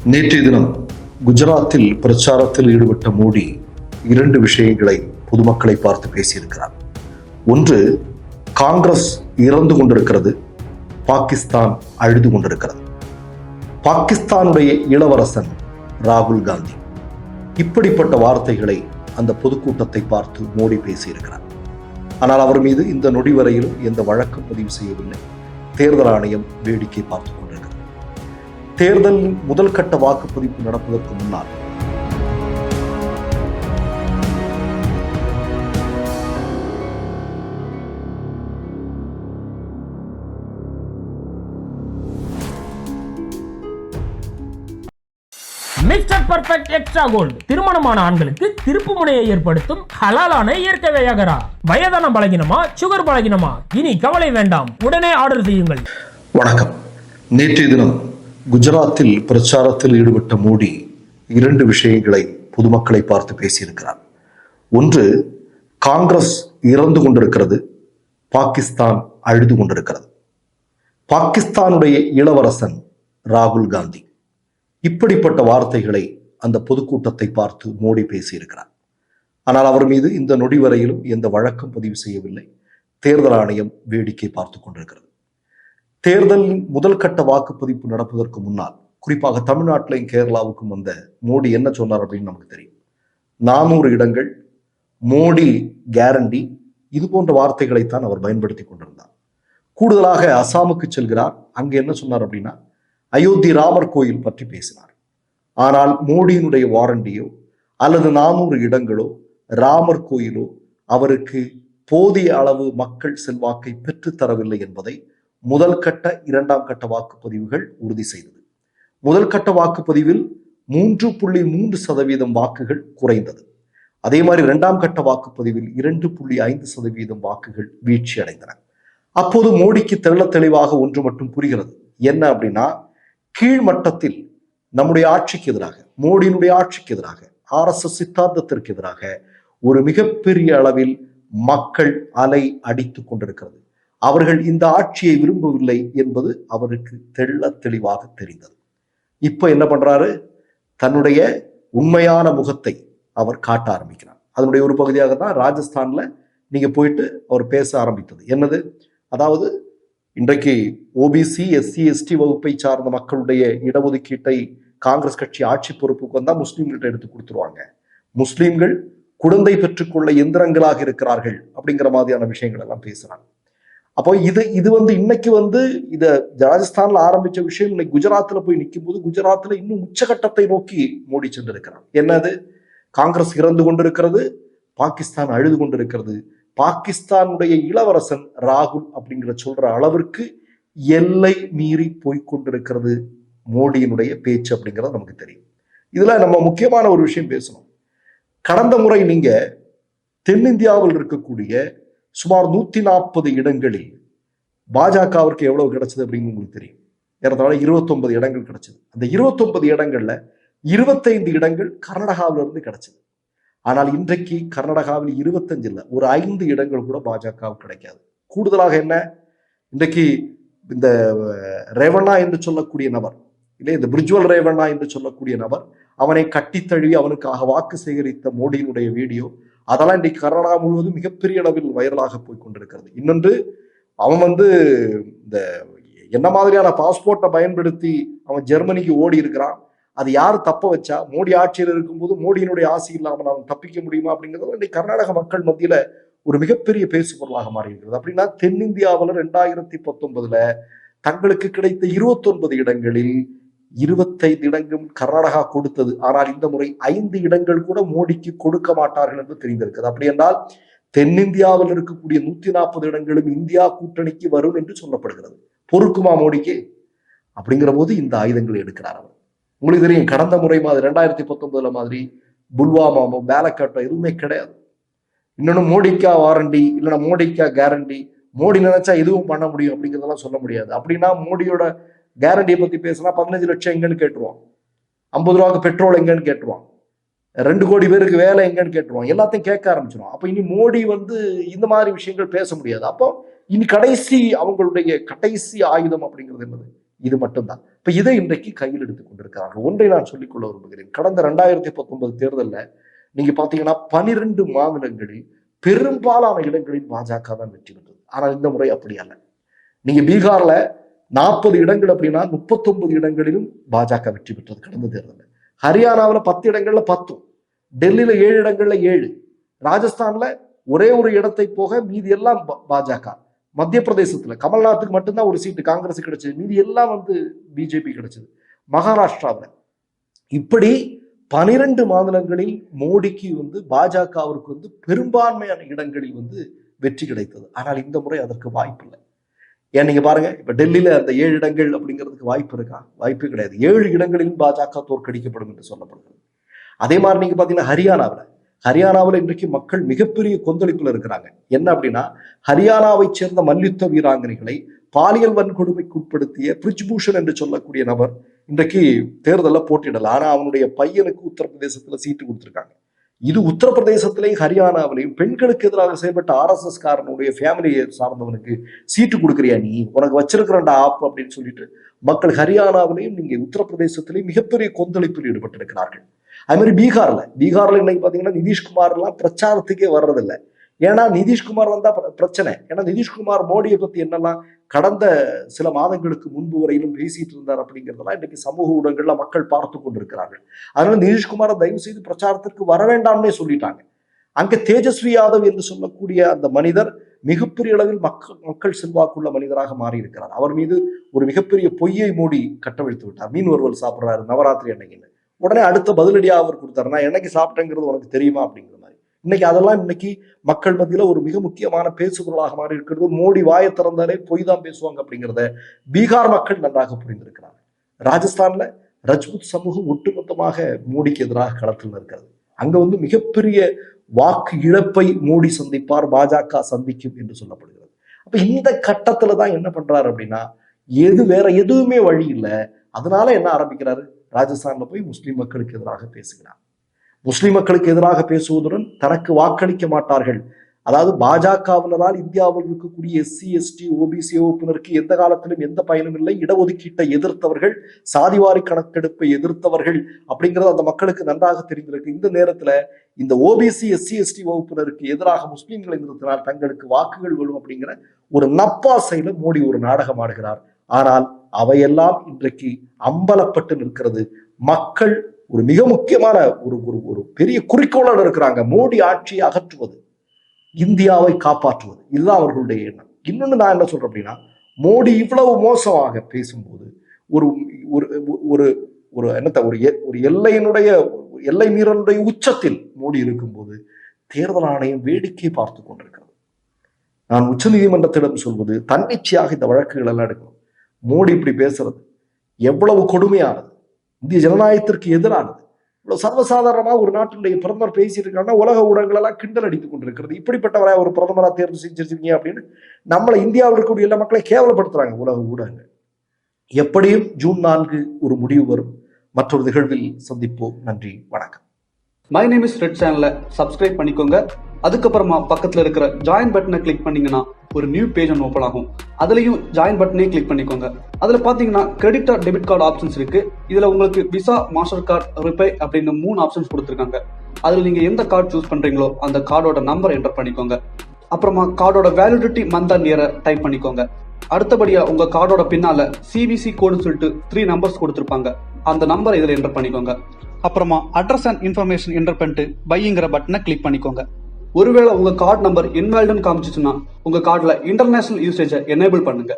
நேற்றைய தினம் குஜராத்தில் பிரச்சாரத்தில் ஈடுபட்ட மோடி 2 விஷயங்களை பொதுமக்களை பார்த்து பேசியிருக்கிறார். ஒன்று, காங்கிரஸ் இறந்து கொண்டிருக்கிறது, பாகிஸ்தான் அழுது கொண்டிருக்கிறது. பாகிஸ்தானுடைய இளவரசன் ராகுல் காந்தி. இப்படிப்பட்ட வார்த்தைகளை அந்த பொதுக்கூட்டத்தை பார்த்து மோடி பேசியிருக்கிறார். ஆனால் அவர் மீது இந்த நொடி வரையிலும் எந்த வழக்கும் பதிவு செய்யவில்லை. தேர்தல் ஆணையம் வேடிக்கை பார்த்துக் கொண்டிருக்கிறது. தேர்தலின் முதல் கட்ட வாக்குப்பதிவு நடப்பதற்கு முன்னால் மிஸ்டர் பர்ஃபெக்ட் எக்ஸ்ட்ரா கோல்டு திருமணமான ஆண்களுக்கு திருப்பு முனையை ஏற்படுத்தும் ஹலாலான இயற்கை வியாகரா. வயதான பலகினமா, சுகர் பலகினமா, இனி கவலை வேண்டாம், உடனே ஆர்டர் செய்யுங்கள். வணக்கம். நேற்றைய தினம் குஜராத்தில் பிரச்சாரத்தில் ஈடுபட்ட மோடி 2 விஷயங்களை பொதுமக்களை பார்த்து பேசியிருக்கிறார். ஒன்று, காங்கிரஸ் இறந்து கொண்டிருக்கிறது, பாகிஸ்தான் அழுது கொண்டிருக்கிறது. பாகிஸ்தானுடைய இளவரசன் ராகுல் காந்தி. இப்படிப்பட்ட வார்த்தைகளை அந்த பொதுக்கூட்டத்தை பார்த்து மோடி பேசியிருக்கிறார். ஆனால் அவர் மீது இந்த நொடி வரையிலும் எந்த வழக்கும் பதிவு செய்யவில்லை. தேர்தல் ஆணையம் வேடிக்கை பார்த்துக் கொண்டிருக்கிறது. தேர்தலின் முதல் கட்ட வாக்குப்பதிவு நடப்பதற்கு முன்னால், குறிப்பாக தமிழ்நாட்டிலையும் கேரளாவுக்கும் வந்த மோடி என்ன சொன்னார் அப்படின்னு நமக்கு தெரியும். 400 இடங்கள், மோடி கேரண்டி, இது போன்ற வார்த்தைகளைத்தான் அவர் பயன்படுத்தி கொண்டிருந்தார். கூடுதலாக அசாமுக்கு செல்கிறார். அங்கே என்ன சொன்னார் அப்படின்னா, அயோத்தி ராமர் கோயில் பற்றி பேசினார். ஆனால் மோடியினுடைய வாரண்டியோ அல்லது 400 இடங்களோ ராமர் கோயிலோ அவருக்கு போதிய அளவு மக்கள் செல்வாக்கை பெற்றுத்தரவில்லை என்பதை முதல் கட்ட 2ஆம் கட்ட வாக்குப்பதிவுகள் உறுதி செய்தது. முதல் கட்ட வாக்குப்பதிவில் 3.3% வாக்குகள் குறைந்தது. அதே மாதிரி 2ஆம் கட்ட வாக்குப்பதிவில் 2.5% வாக்குகள் வீழ்ச்சி அடைந்தன. அப்போது மோடிக்கு தெளிவாக ஒன்று மட்டும் புரிகிறது. என்ன அப்படின்னா, கீழ்மட்டத்தில் நம்முடைய ஆட்சிக்கு எதிராக, மோடியினுடைய ஆட்சிக்கு எதிராக, RSS சித்தாந்தத்திற்கு எதிராக ஒரு மிகப்பெரிய அளவில் மக்கள் அலை அடித்துக் கொண்டிருக்கிறது. அவர்கள் இந்த ஆட்சியை விரும்பவில்லை என்பது அவருக்கு தெளிவாக தெரிந்தது. இப்ப என்ன பண்றாரு? தன்னுடைய உண்மையான முகத்தை அவர் காட்ட ஆரம்பிக்கிறார். அதனுடைய ஒரு பகுதியாக தான் ராஜஸ்தான்ல நீங்க போயிட்டு அவர் பேச ஆரம்பித்தது. என்னது? அதாவது இன்றைக்கு OBC SC ST வகுப்பை சார்ந்த மக்களுடைய இடஒதுக்கீட்டை காங்கிரஸ் கட்சி ஆட்சி பொறுப்புக்கு வந்தா முஸ்லீம்கிட்ட எடுத்து கொடுத்துருவாங்க, முஸ்லீம்கள் குழந்தை பெற்றுக்கொள்ள எந்திரங்களாக இருக்கிறார்கள் அப்படிங்கிற மாதிரியான விஷயங்கள் எல்லாம் பேசுறாங்க. அப்போ இது இன்னைக்கு இத ராஜஸ்தான்ல ஆரம்பிச்ச விஷயம் இன்னைக்கு குஜராத்ல போய் நிற்கும் போது குஜராத்ல இன்னும் உச்சகட்டத்தை நோக்கி மோடி சென்றிருக்கிறார். என்னது? காங்கிரஸ் இறந்து கொண்டிருக்கிறது, பாகிஸ்தான் அழுது கொண்டிருக்கிறது, பாகிஸ்தானுடைய இளவரசன் ராகுல் அப்படிங்கிற சொல்ற அளவிற்கு எல்லை மீறி போய்கொண்டிருக்கிறது மோடியினுடைய பேச்சு அப்படிங்கிறது நமக்கு தெரியும். இதுல நம்ம முக்கியமான ஒரு விஷயம் பேசணும். கடந்த முறை நீங்க தென்னிந்தியாவில் இருக்கக்கூடிய சுமார் 140 இடங்களில் பாஜகவிற்கு எவ்வளவு கிடைச்சது அப்படின்னு உங்களுக்கு தெரியும். ஏறத்தாழ 29 இடங்கள் கிடைச்சது. அந்த 29 இடங்கள்ல 25 இடங்கள் கர்நாடகாவில இருந்து கிடைச்சது. ஆனால் இன்றைக்கு கர்நாடகாவில் 25 இல்லை, ஒரு 5 இடங்கள் கூட பாஜகவுக்கு கிடைக்காது. கூடுதலாக என்ன, இன்றைக்கு இந்த ரேவண்ணா என்று சொல்லக்கூடிய நபர் இல்லை, இந்த பிரிஜ்வல் ரேவண்ணா என்று சொல்லக்கூடிய நபர், அவனை கட்டித்தழுவி அவனுக்காக வாக்கு சேகரித்த மோடியினுடைய வீடியோ, அதெல்லாம் இன்றைக்கு கர்நாடகா முழுவதும் மிகப்பெரிய அளவில் வைரலாக போய் கொண்டிருக்கிறது. இன்னொன்று, அவன் இந்த என்ன மாதிரியான பாஸ்போர்ட்டை பயன்படுத்தி அவன் ஜெர்மனிக்கு ஓடி இருக்கிறான், அது யார் தப்ப வச்சா, மோடி ஆட்சியில் இருக்கும்போது மோடியினுடைய ஆசை இல்லாமல் அவன் தப்பிக்க முடியுமா அப்படிங்கிறது இன்னைக்கு கர்நாடக மக்கள் மத்தியில ஒரு மிகப்பெரிய பேசு பொருளாக மாறி இருக்கிறது. அப்படின்னா தென்னிந்தியாவில் 2019 தங்களுக்கு கிடைத்த 29 இடங்களில் 25 இடங்கள் கர்நாடகா கொடுத்தது. ஆனால் இந்த முறை 5 இடங்கள் கூட மோடிக்கு கொடுக்க மாட்டார்கள் என்று தெரிந்திருக்கிறது. அப்படி என்றால் தென்னிந்தியாவில் இருக்கக்கூடிய 140 இடங்களும் இந்தியா கூட்டணிக்கு வரும் என்று சொல்லப்படுகிறது. பொறுக்குமா மோடிக்கு? அப்படிங்கிற போது இந்த ஆயுதங்களை எடுக்கிறார் அவர். உங்களுக்கு தெரியும், கடந்த முறை மாதிரி 2019 மாதிரி புல்வாமாவோ பேலக்காட்டோ எதுவுமே கிடையாது. இன்னொன்னு மோடிக்கா வாரண்டி, இல்லைன்னா மோடிக்கா கேரண்டி, மோடி நினைச்சா எதுவும் பண்ண முடியும் அப்படிங்கிறதெல்லாம் சொல்ல முடியாது. அப்படின்னா மோடியோட கேரண்டியை பத்தி பேசினா 15 லட்சம் எங்கன்னு கேட்டுருவான், 50 ரூபாய்க்கு பெட்ரோல் எங்கன்னு கேட்டுருவான், 2 கோடி பேருக்கு வேலை எங்கன்னு கேட்டுருவான், எல்லாத்தையும் கேட்க ஆரம்பிச்சிடும். அப்ப இனி மோடி இந்த மாதிரி விஷயங்கள் பேச முடியாது. அப்போ இனி அவங்களுடைய கடைசி ஆயுதம் அப்படிங்கிறது என்னது? இது மட்டும்தான். இப்ப இதை இன்றைக்கு கையில் எடுத்துக் கொண்டிருக்கிறார்கள். ஒன்றை நான் சொல்லிக்கொள்ள விரும்புகிறேன். கடந்த 2019 தேர்தலில் நீங்க பாத்தீங்கன்னா 12 மாநிலங்களில் பெரும்பாலான இடங்களில் பாஜக தான் வெற்றி பெற்றது. ஆனால் இந்த முறை அப்படி அல்ல. நீங்க பீகார்ல 40 இடங்கள் அப்படின்னா 39 இடங்களிலும் பாஜக வெற்றி பெற்றது கடந்த தேர்தலில். ஹரியானாவில் 10 இடங்கள்ல 10, டெல்லியில 7 இடங்கள்ல 7, ராஜஸ்தான்ல ஒரே ஒரு இடத்தை போக மீதி எல்லாம் பாஜக. மத்திய பிரதேசத்துல கமல்நாத்துக்கு மட்டும்தான் ஒரு சீட்டு காங்கிரஸ் கிடைச்சது, மீதி எல்லாம் பிஜேபி கிடைச்சது. மகாராஷ்டிராவில் இப்படி 12 மாநிலங்களில் மோடிக்கு பாஜகவிற்கு பெரும்பான்மையான இடங்களில் வெற்றி கிடைத்தது. ஆனால் இந்த முறை அதற்கு வாய்ப்பு இல்லை. ஏன் நீங்க பாருங்க, இப்ப டெல்லியில அந்த 7 இடங்கள் அப்படிங்கிறதுக்கு வாய்ப்பு இருக்கா? வாய்ப்பு கிடையாது. 7 இடங்களிலும் பாஜக தோற்கடிக்கப்படும் என்று சொல்லப்படுகிறது. அதே மாதிரி நீங்க பாத்தீங்கன்னா ஹரியானாவில் இன்றைக்கு மக்கள் மிகப்பெரிய கொந்தளிப்புல இருக்கிறாங்க. என்ன அப்படின்னா, ஹரியானாவை சேர்ந்த மல்யுத்த வீராங்கனைகளை பாலியல் வன்கொடுமைக்கு உட்படுத்திய பிரிஜ்பூஷன் என்று சொல்லக்கூடிய நபர் இன்றைக்கு தேர்தலில் போட்டியிடல. ஆனா அவனுடைய பையனுக்கு உத்தரப்பிரதேசத்துல சீட்டு கொடுத்திருக்காங்க. இது உத்தரப்பிரதேசத்திலையும் ஹரியானாவிலையும் பெண்களுக்கு எதிராக செயல்பட்ட RSS காரனுடைய ஃபேமிலியை சார்ந்தவனுக்கு சீட்டு கொடுக்குறியா, நீ உனக்கு வச்சிருக்கிறண்டா ஆப் அப்படின்னு சொல்லிட்டு மக்கள் ஹரியானாவிலையும் நீங்க உத்தரப்பிரதேசத்திலையும் மிகப்பெரிய கொந்தளிப்பில் ஈடுபட்டிருக்கிறார்கள். அது மாதிரி பீகார்ல இன்னைக்கு பாத்தீங்கன்னா நிதிஷ்குமார் எல்லாம் பிரச்சாரத்துக்கே வர்றதில்லை. ஏன்னா நிதிஷ்குமார் வந்தா பிரச்சனை. ஏன்னா நிதிஷ்குமார் மோடியை பத்தி என்னெல்லாம் கடந்த சில மாதங்களுக்கு முன்பு வரையிலும் பேசிட்டு இருந்தார் அப்படிங்கிறதெல்லாம் இன்னைக்கு சமூக ஊடகங்கள்ல மக்கள் பார்த்து கொண்டிருக்கிறார்கள். அதனால நிதிஷ்குமாரை தயவு செய்து பிரச்சாரத்திற்கு வர வேண்டாம்னே சொல்லிட்டாங்க. அங்க தேஜஸ்வி யாதவ் என்று சொல்லக்கூடிய அந்த மனிதர் மிகப்பெரிய அளவில் மக்கள் செல்வாக்குள்ள மனிதராக மாறி இருக்கிறார். அவர் மீது ஒரு மிகப்பெரிய பொய்யை மோடி கட்டவிழ்த்து விட்டார். மீன் வறுவல் சாப்பிட்றாரு நவராத்திரி அன்னைக்குன்னு. உடனே அடுத்த பதிலடியா அவர் கொடுத்தாரு, நான் என்னைக்கு சாப்பிட்டேங்கிறது உனக்கு தெரியுமா அப்படிங்கிற மாதிரி. இன்னைக்கு மக்கள் மத்தியில ஒரு மிக முக்கியமான பேசுபொருளாக மாறி இருக்கிறது. மோடி வாயை திறந்தாலே பொய் தான் பேசுவாங்க அப்படிங்கிறத பீகார் மக்கள் நன்றாக புரிந்திருக்கிறார். ராஜஸ்தான்ல ரஜ்புத் சமூகம் ஒட்டுமொத்தமாக மோடிக்கு எதிராக களத்தில் இருக்கிறது. அங்க மிகப்பெரிய வாக்கு இழப்பை மோடி சந்திப்பார், பாஜக சந்திக்கும் என்று சொல்லப்படுகிறது. அப்ப இந்த கட்டத்துல தான் என்ன பண்றாரு அப்படின்னா, வேற எதுவுமே வழி இல்லை. அதனால என்ன ஆரம்பிக்கிறாரு, ராஜஸ்தான்ல போய் முஸ்லிம் மக்களுக்கு எதிராக பேசுகிறார். முஸ்லிம் மக்களுக்கு எதிராக பேசுவதுடன் தனக்கு வாக்களிக்க மாட்டார்கள், அதாவது பாஜகவினரால் இந்தியாவில் இருக்கக்கூடிய SC ST OBC வகுப்பினருக்கு எந்த காலத்திலும் எந்த பயனும் இல்லை, இடஒதுக்கீட்டை எதிர்த்தவர்கள், சாதிவாரி கணக்கெடுப்பை எதிர்த்தவர்கள் அப்படிங்கிறது அந்த மக்களுக்கு நன்றாக தெரிந்திருக்கு. இந்த நேரத்துல இந்த OBC SC ST வகுப்பினருக்கு எதிராக முஸ்லிம்களை நிறுத்தினால் தங்களுக்கு வாக்குகள் வரும் அப்படிங்கிற ஒரு நப்பாசையில மோடி ஒரு நாடகம் ஆடுகிறார். ஆனால் அவையெல்லாம் இன்றைக்கு அம்பலப்பட்டு நிற்கிறது. மக்கள் ஒரு மிக முக்கியமான ஒரு பெரிய குறிக்கோளோடு இருக்கிறாங்க. மோடி ஆட்சியை அகற்றுவது, இந்தியாவை காப்பாற்றுவது, இதுதான் அவர்களுடைய எண்ணம். இன்னொன்னு நான் என்ன சொல்றேன் அப்படின்னா, மோடி இவ்வளவு மோசமாக பேசும்போது ஒரு ஒரு ஒரு என்னத்த ஒரு எல்லை மீறலுடைய உச்சத்தில் மோடி இருக்கும்போது தேர்தல் ஆணையம் வேடிக்கை பார்த்து கொண்டிருக்கிறது. நான் உச்ச நீதிமன்றத்திடம் சொல்வது, தன்னிச்சையாக இந்த வழக்குகள் எல்லாம் எடுக்கணும். மோடி இப்படி பேசுறது எவ்வளவு கொடுமையானது, இந்திய ஜனநாயகத்திற்கு எதிரானது. இவ்வளவு சர்வசாதாரணமா ஒரு நாட்டினுடைய பிரதமர் பேசியிருக்காங்கன்னா உலக ஊடகங்கள் எல்லாம் கிண்டல் அடித்துக் கொண்டிருக்கிறது. இப்படிப்பட்டவரை ஒரு பிரதமரா தேர்வு செஞ்சிருக்கீங்க அப்படின்னு நம்மளை இந்தியாவில் இருக்கக்கூடிய எல்லா மக்களை கேவலப்படுத்துறாங்க உலக ஊடகங்கள். எப்படியும் ஜூன் 4 ஒரு முடிவு வரும். மற்றொரு நிகழ்வில் சந்திப்போம். நன்றி, வணக்கம். மை நேம் இஸ் ரெட் சேனலை சப்ஸ்கிரைப் பண்ணிக்கோங்க. அதுக்கப்புறமா பக்கத்துல இருக்கிற ஜாயின் பட்டனை கிளிக் பண்ணீங்கன்னா ஒரு நியூ பேஜ் ஒன்று ஓப்பன் ஆகும். அதுலயும் ஜாயின் பட்டனே கிளிக் பண்ணிக்கோங்க. அதுல பாத்தீங்கன்னா credit R debit card options இருக்கு. இதுல உங்களுக்கு விசா, மாஸ்டர் கார்டு, ரிப்பே அப்படின்னு 3 ஆப்ஷன்ஸ் கொடுத்துருக்காங்க. அதுல நீங்க எந்த கார்டு சூஸ் பண்றீங்களோ அந்த கார்டோட நம்பர் என்டர் பண்ணிக்கோங்க. அப்புறமா கார்டோட வேலிடிட்டி மந்த் அண்ட் இயரை டைப் பண்ணிக்கோங்க. அடுத்தபடியா உங்க கார்டோட பின்னால CVC கோடுன்னு சொல்லிட்டு 3 நம்பர்ஸ் கொடுத்துருப்பாங்க. அந்த நம்பரை இதுல என்டர் பண்ணிக்கோங்க. அப்புறமா அட்ரஸ் அண்ட் இன்ஃபர்மேஷன் என்டர் பண்ணிட்டு பைங்கிற பட்டனை கிளிக் பண்ணிக்கோங்க. ஒருவேளை உங்க கார்டு நம்பர் இன்வாலிட்னு காமிச்சிச்சுன்னா உங்க கார்டுல இன்டர்நேஷனல் யூசேஜை எனேபிள் பண்ணுங்க.